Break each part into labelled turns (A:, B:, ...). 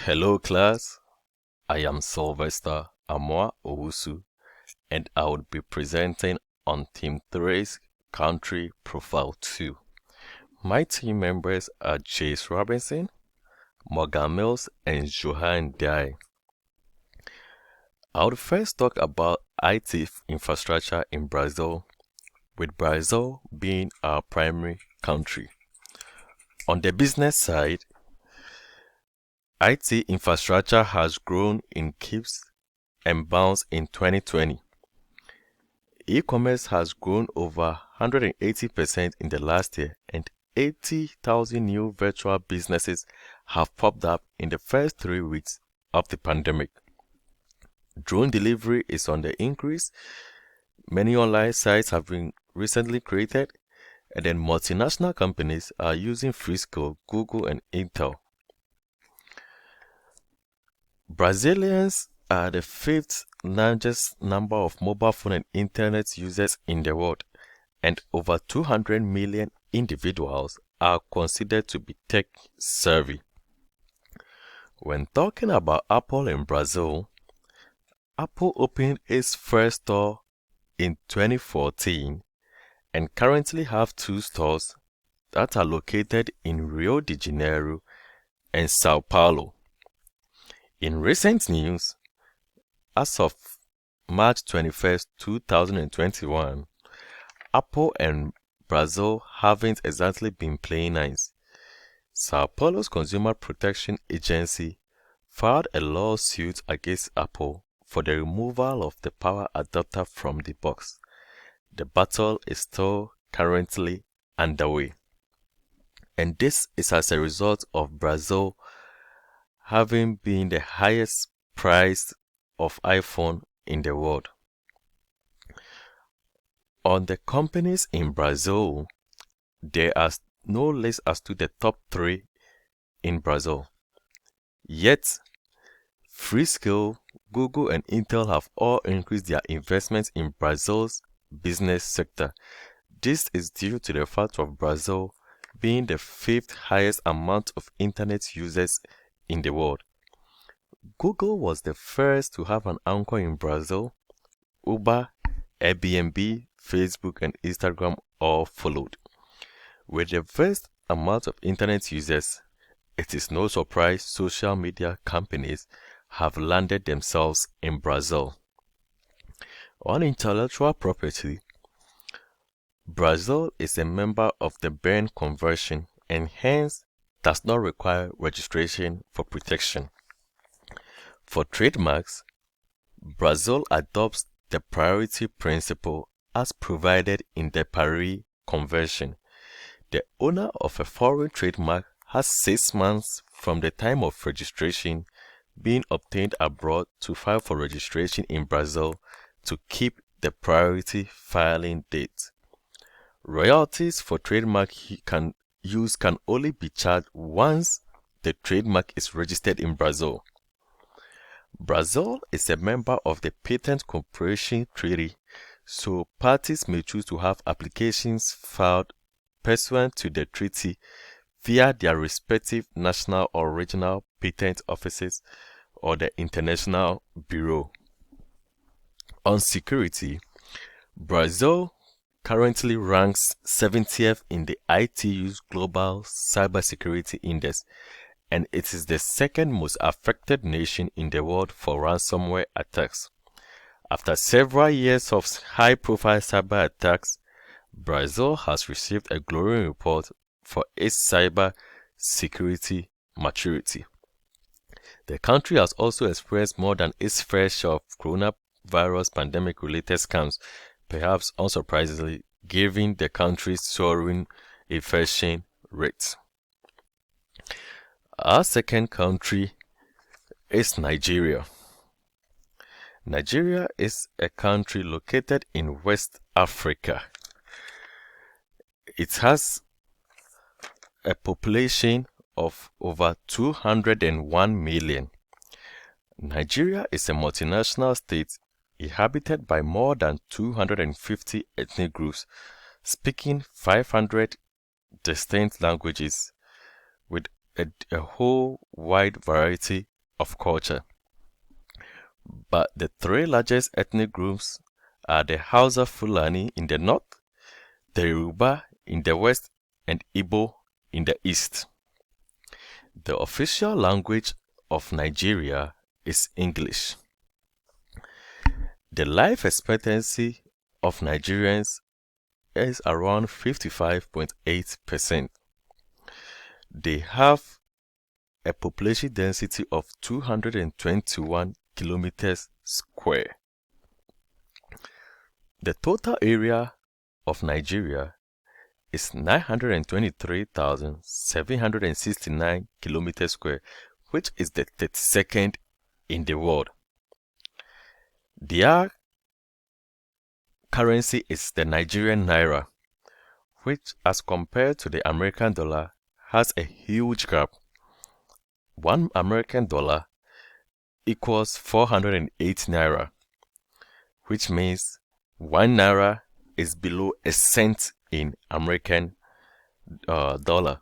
A: Hello class, I am Sylvester Amoa-Owusu and I will be presenting on Team 3's Country Profile 2. My team members are Chase Robinson, Morgan Mills and Johan Dye. I would first talk about IT infrastructure in Brazil, with Brazil being our primary country. On the business side, IT infrastructure has grown in leaps and bounds in 2020. E-commerce has grown over 180% in the last year, and 80,000 new virtual businesses have popped up in the first 3 weeks of the pandemic. Drone delivery is on the increase. Many online sites have been recently created, and then multinational companies are using Frisco, Google, and Intel. Brazilians are the 5th largest number of mobile phone and internet users in the world, and over 200 million individuals are considered to be tech-savvy. When talking about Apple in Brazil, Apple opened its first store in 2014 and currently have 2 stores that are located in Rio de Janeiro and Sao Paulo. In recent news, as of March 21st, 2021, Apple and Brazil haven't exactly been playing nice. Sao Paulo's Consumer Protection Agency filed a lawsuit against Apple for the removal of the power adapter from the box. The battle is still currently underway. And this is as a result of Brazil having been the highest price of iPhone in the world. On the companies in Brazil, there are no list as to the top 3 in Brazil. Yet, Frisco, Google and Intel have all increased their investments in Brazil's business sector. This is due to the fact of Brazil being the 5th highest amount of internet users in the world. Google was the first to have an anchor in Brazil. Uber, Airbnb, Facebook and Instagram all followed. With the vast amount of internet users, it is no surprise social media companies have landed themselves in Brazil. On intellectual property, Brazil is a member of the Berne Convention and hence does not require registration for protection. For trademarks, Brazil adopts the priority principle as provided in the Paris Convention. The owner of a foreign trademark has 6 months from the time of registration being obtained abroad to file for registration in Brazil to keep the priority filing date. Royalties for trademark can only be charged once the trademark is registered in Brazil. Brazil is a member of the Patent Cooperation Treaty, so parties may choose to have applications filed pursuant to the treaty via their respective national or regional patent offices or the International Bureau. On security, Brazil currently ranks 70th in the ITU's Global Cybersecurity Index, and it is the 2nd most affected nation in the world for ransomware attacks. After several years of high-profile cyber attacks, Brazil has received a glowing report for its cyber security maturity. The country has also experienced more than its fair share of coronavirus pandemic-related scams, perhaps unsurprisingly, given the country's soaring infection rates. Our second country is Nigeria. Nigeria is a country located in West Africa. It has a population of over 201 million. Nigeria is a multinational state inhabited by more than 250 ethnic groups, speaking 500 distinct languages with a whole wide variety of culture. But the three largest ethnic groups are the Hausa Fulani in the north, the Yoruba in the west, and Igbo in the east. The official language of Nigeria is English. The life expectancy of Nigerians is around 55.8%. They have a population density of 221 kilometers square. The total area of Nigeria is 923,769 kilometers square, which is the 32nd in the world. Their currency is the Nigerian naira, which, as compared to the American dollar, has a huge gap. 1 American dollar equals 408 naira, which means 1 naira is below a cent in American dollar.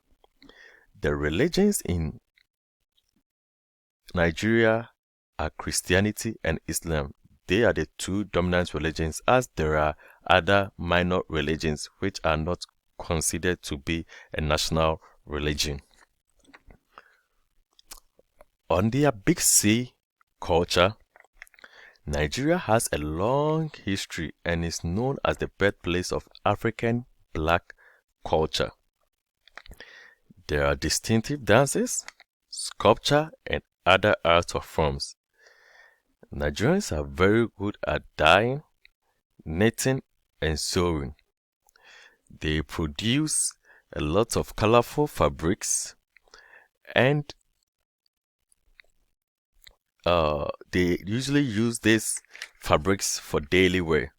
A: The religions in Nigeria are Christianity and Islam. They are the two dominant religions, as there are other minor religions which are not considered to be a national religion. On their Big C culture, Nigeria has a long history and is known as the birthplace of African black culture. There are distinctive dances, sculpture, and other art forms. Nigerians are very good at dyeing, knitting, and sewing. They produce a lot of colorful fabrics, and they usually use these fabrics for daily wear.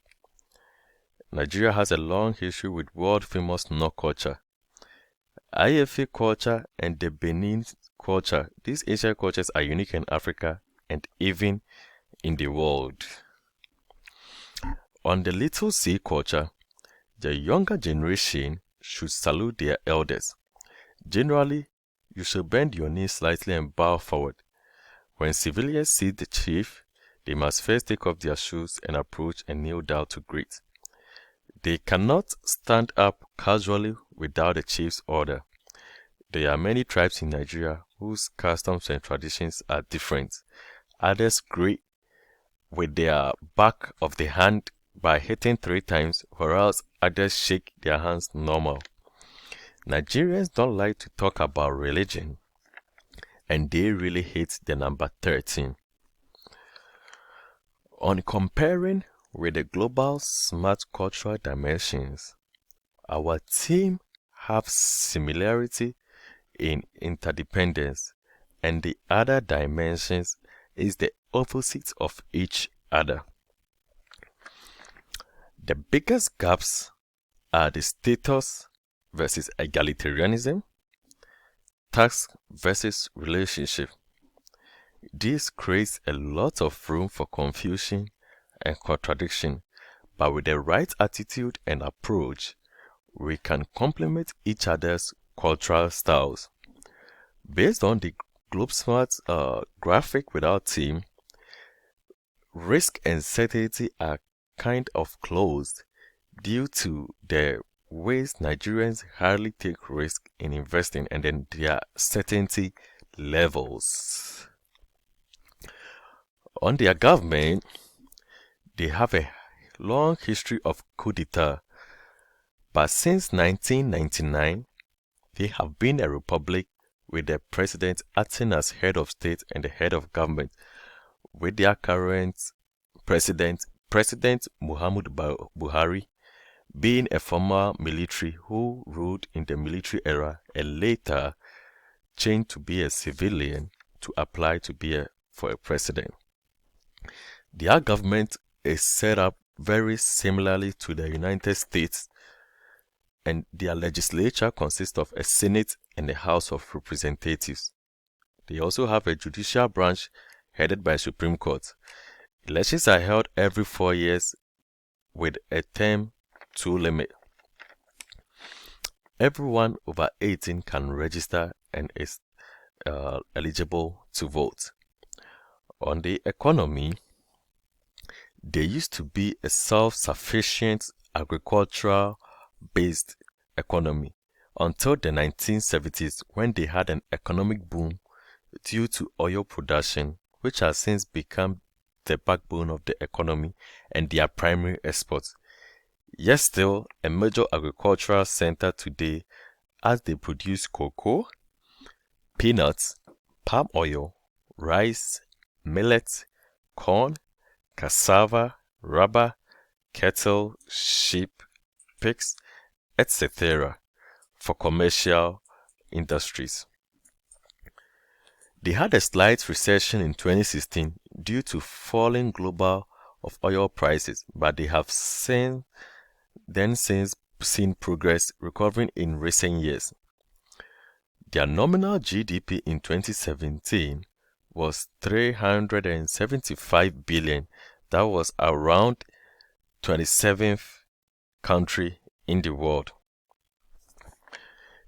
A: Nigeria has a long history with world-famous Nok culture, Ife culture, and the Benin culture. These Asian cultures are unique in Africa and even in the world. On the Little C culture, the younger generation should salute their elders. Generally, you should bend your knees slightly and bow forward. When civilians see the chief, they must first take off their shoes and approach and kneel down to greet. They cannot stand up casually without the chief's order. There are many tribes in Nigeria whose customs and traditions are different. Others greet with their back of the hand by hitting 3 times, whereas others shake their hands normal. Nigerians don't like to talk about religion, and they really hate the number 13. On comparing with the global smart cultural dimensions, our team have similarity in interdependence, and the other dimensions is the opposite of each other. The biggest gaps are the status versus egalitarianism, task versus relationship. This creates a lot of room for confusion and contradiction, but with the right attitude and approach, we can complement each other's cultural styles. Based on the GlobeSmart graphic with our team, risk and certainty are kind of closed due to the ways Nigerians hardly take risk in investing and then their certainty levels. On their government, they have a long history of coup d'etat, but since 1999, they have been a republic with the president acting as head of state and the head of government, with their current president, President Muhammadu Buhari, being a former military who ruled in the military era and later changed to be a civilian to apply to be for a president. Their government is set up very similarly to the United States, and their legislature consists of a Senate and a House of Representatives. They also have a judicial branch headed by a Supreme Court. Elections are held every 4 years with a term 2 limit. Everyone over 18 can register and is eligible to vote. On the economy, there used to be a self-sufficient agricultural-based economy until the 1970s when they had an economic boom due to oil production, which has since become the backbone of the economy and their primary exports. Yet still a major agricultural center today as they produce cocoa, peanuts, palm oil, rice, millet, corn, cassava, rubber, cattle, sheep, pigs, etc. for commercial industries. They had a slight recession in 2016 due to falling global of oil prices, but they have since seen progress recovering in recent years. Their nominal GDP in 2017 was 375 billion. That was around 27th country in the world.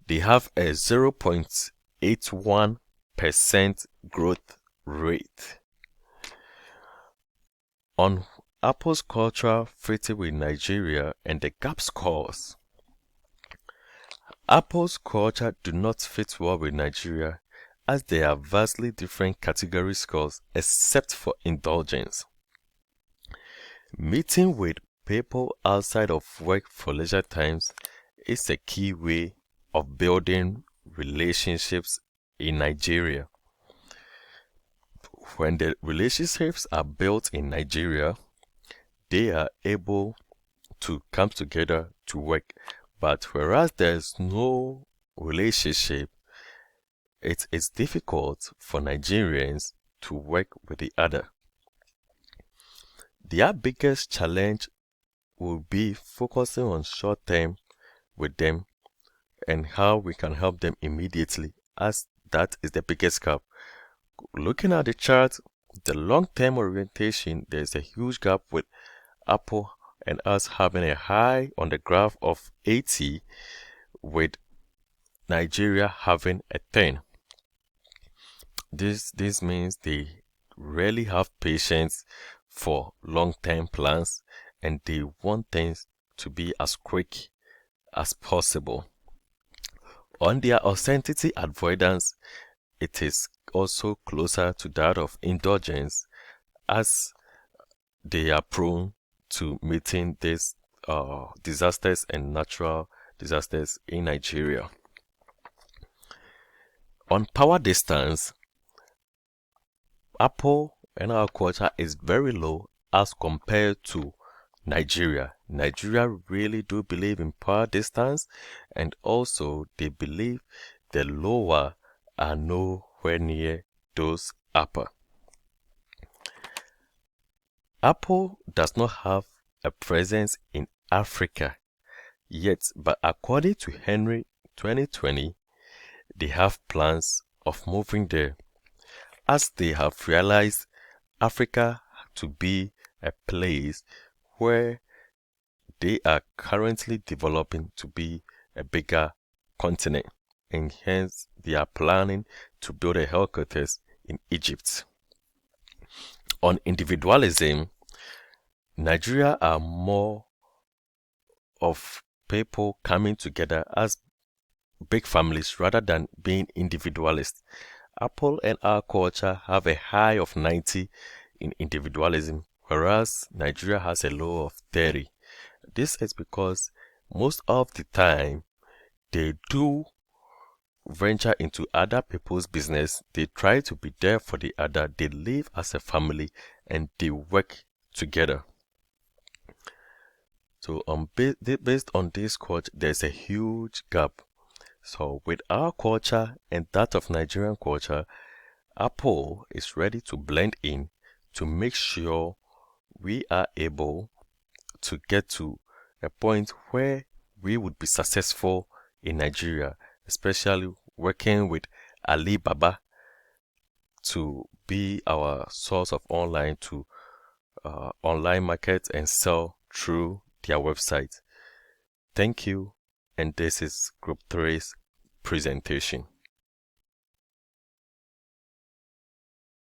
A: They have a 0.81% growth rate. On Apple's cultural fit with Nigeria and the gap scores. Apple's culture do not fit well with Nigeria as they are vastly different category scores except for indulgence. Meeting with people outside of work for leisure times is a key way of building relationships in Nigeria. When the relationships are built in Nigeria, they are able to come together to work. But whereas there's no relationship, it is difficult for Nigerians to work with the other. Their biggest challenge will be focusing on short term with them and how we can help them immediately, as that is the biggest gap. Looking at the chart, the long-term orientation, there's a huge gap with Apple and us having a high on the graph of 80 with Nigeria having a 10. This means they rarely have patience for long-term plans and they want things to be as quick as possible. On their austerity avoidance, it is also closer to that of indulgence as they are prone to meeting these disasters and natural disasters in Nigeria. On power distance, Apple and our culture is very low as compared to Nigeria. Nigeria really do believe in power distance, and also they believe the lower are nowhere near those upper. Apple does not have a presence in Africa yet, but according to Henry 2020, they have plans of moving there as they have realized Africa to be a place where they are currently developing to be a bigger continent, and hence they are planning to build a headquarters in Egypt. On individualism, Nigeria are more of people coming together as big families rather than being individualists. Apple and our culture have a high of 90 in individualism, whereas Nigeria has a low of 30. This is because most of the time they do venture into other people's business. They try to be there for the other. They live as a family and they work together. So based on this culture, there's a huge gap. So with our culture and that of Nigerian culture, Apple is ready to blend in to make sure we are able to get to a point where we would be successful in Nigeria, especially working with Alibaba to be our source of online market and sell through their website. Thank you, and this is Group 3's presentation.